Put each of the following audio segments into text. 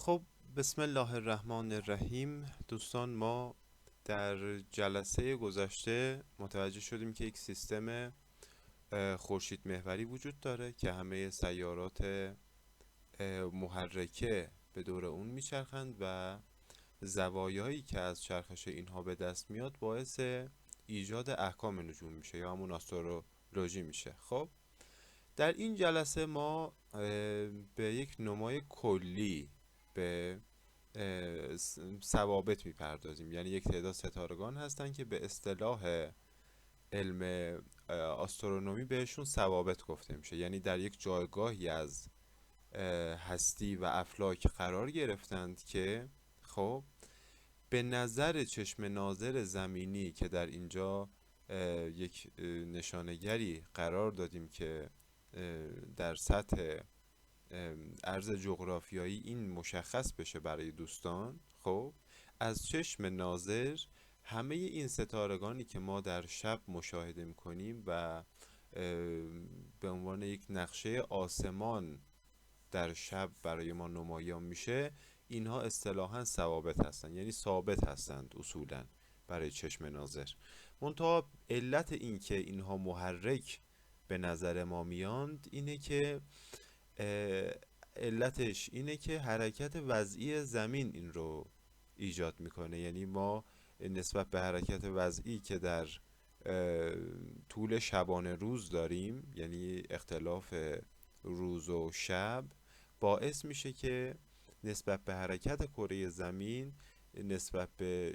خب، بسم الله الرحمن الرحیم. دوستان، ما در جلسه گذشته متوجه شدیم که یک سیستم خورشید محوری وجود داره که همه سیارات محرکه به دور اون میچرخند و زوایایی که از چرخش اینها به دست میاد باعث ایجاد احکام نجوم میشه یا همون آسترولوژی میشه. خب، در این جلسه ما به یک نمای کلی به ثوابت میپردازیم. یعنی یک تعداد ستارگان هستن که به اصطلاح علم آسترونومی بهشون ثوابت گفته میشه. یعنی در یک جایگاهی از هستی و افلاک قرار گرفتند که خب به نظر چشم ناظر زمینی که در اینجا یک نشانگری قرار دادیم که در سطح عرض جغرافیایی این مشخص بشه برای دوستان. خب، از چشم ناظر همه این ستارگانی که ما در شب مشاهده میکنیم و به عنوان یک نقشه آسمان در شب برای ما نمایان میشه، اینها اصطلاحاً ثوابت هستند، یعنی ثابت هستند اصولاً برای چشم ناظر. منتها علت این که اینها محرک به نظر ما میاند اینه که علتش اینه که حرکت وضعی زمین این رو ایجاد میکنه. یعنی ما نسبت به حرکت وضعی که در طول شبانه روز داریم، یعنی اختلاف روز و شب، باعث میشه که نسبت به حرکت کره زمین، نسبت به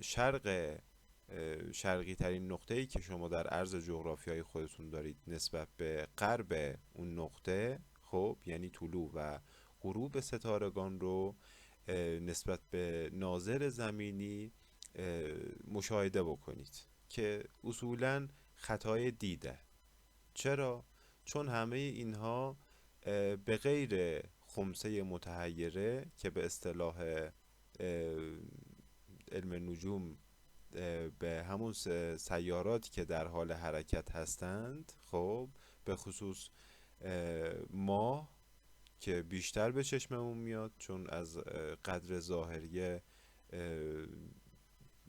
شرقی ترین نقطه‌ای که شما در عرض جغرافیایی خودتون دارید نسبت به غرب اون نقطه، خب یعنی طلوع و غروب ستارگان رو نسبت به ناظر زمینی مشاهده بکنید که اصولاً خطای دیده. چرا؟ چون همه اینها به غیر خمسه متحیره که به اصطلاح علم نجوم به همون سیاراتی که در حال حرکت هستند، خب به خصوص ماه که بیشتر به چشممون میاد چون از قدر ظاهری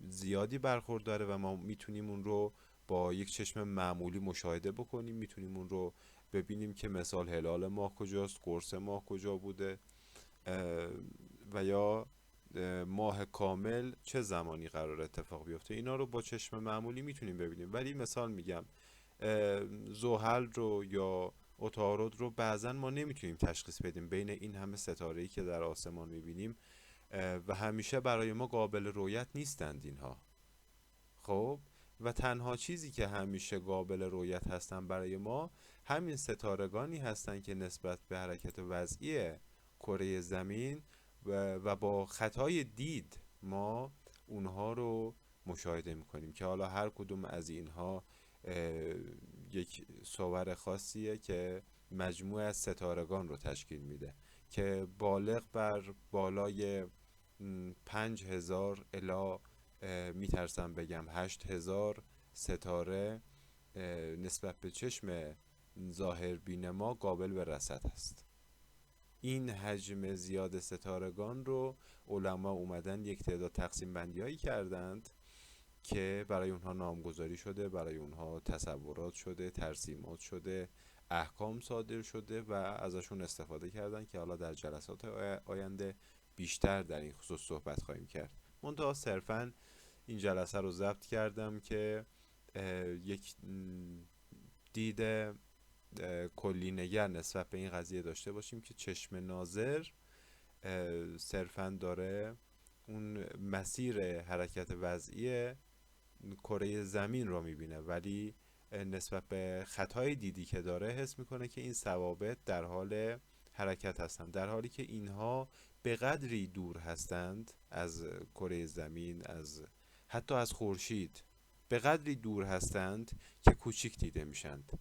زیادی برخورداره و ما میتونیم اون رو با یک چشم معمولی مشاهده بکنیم. میتونیم اون رو ببینیم که مثال هلال ماه کجاست، قرص ماه کجا بوده و یا ماه کامل چه زمانی قرار اتفاق بیفته. اینا رو با چشم معمولی میتونیم ببینیم. ولی مثال میگم، زحل رو یا عطارد رو بعضا ما نمیتونیم تشخیص بدیم بین این همه ستاره‌ای که در آسمان میبینیم و همیشه برای ما قابل رؤیت نیستند اینها. خب، و تنها چیزی که همیشه قابل رؤیت هستن برای ما همین ستارگانی هستن که نسبت به حرکت وضعی کره زمین و با خطای دید ما اونها رو مشاهده میکنیم که حالا هر کدوم از اینها یک صور خاصیه که مجموعه از ستارگان رو تشکیل میده که بالغ بر بالای 5,000 الی میترسم بگم 8,000 ستاره نسبت به چشم ظاهر بین ما قابل به رصد است. این حجم زیاد ستارگان رو علما اومدن یک تعداد تقسیم بندی هایی کردند که برای اونها نامگذاری شده، برای اونها تصورات شده، ترسیمات شده، احکام صادر شده و ازشون استفاده کردن که حالا در جلسات آینده بیشتر در این خصوص صحبت خواهیم کرد. منتها صرفاً این جلسه رو ضبط کردم که یک دید کلی نگر نسبت به این قضیه داشته باشیم که چشم ناظر صرفاً داره اون مسیر حرکت وضعی کره زمین رو میبینه، ولی نسبت به خطای دیدی که داره حس میکنه که این ثوابت در حال حرکت هستند، در حالی که اینها به قدری دور هستند از کره زمین، حتی از خورشید، به قدری دور هستند که کوچیک دیده میشند.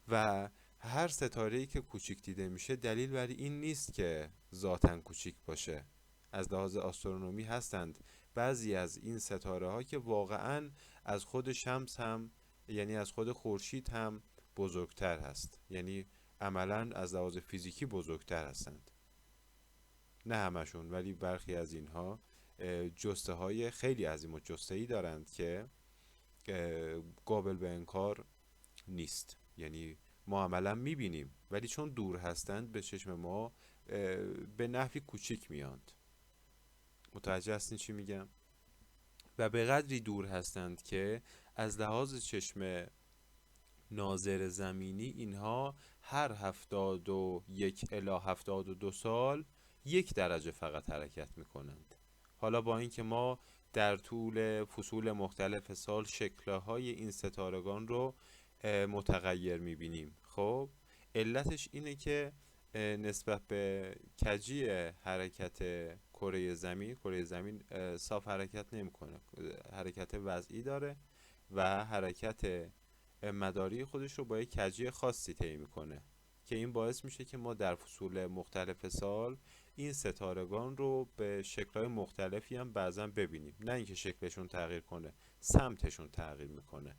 و هر ستاره‌ای که کوچیک دیده میشه دلیل بر این نیست که ذاتاً کوچیک باشه. از لحاظ آسترونومی هستند بعضی از این ستاره ها که واقعاً از خود شمس هم، یعنی از خود خورشید هم بزرگتر هست، یعنی عملاً از لحاظ فیزیکی بزرگتر هستند. نه همشون ولی برخی از اینها جسته های خیلی عظیم و جسته دارند که قابل به انکار نیست. یعنی ما عملا میبینیم ولی چون دور هستند به چشم ما به نحوی کوچیک میاند. متوجه هستین چی میگم؟ و به قدری دور هستند که از لحاظ چشم ناظر زمینی اینها هر 71 الی 72 سال 1 درجه فقط حرکت میکنند. حالا با اینکه ما در طول فصول مختلف سال شکل‌های این ستارگان رو متغیر میبینیم. خب علتش اینه که نسبت به کجی حرکت کره زمین صاف حرکت نمیکنه، حرکت وضعی داره و حرکت مداری خودش رو با یک کجی خاصی طی میکنه که این باعث میشه که ما در فصول مختلف سال این ستارگان رو به شکل‌های مختلفی هم بعضا ببینیم. نه اینکه شکلشون تغییر کنه، سمتشون تغییر میکنه.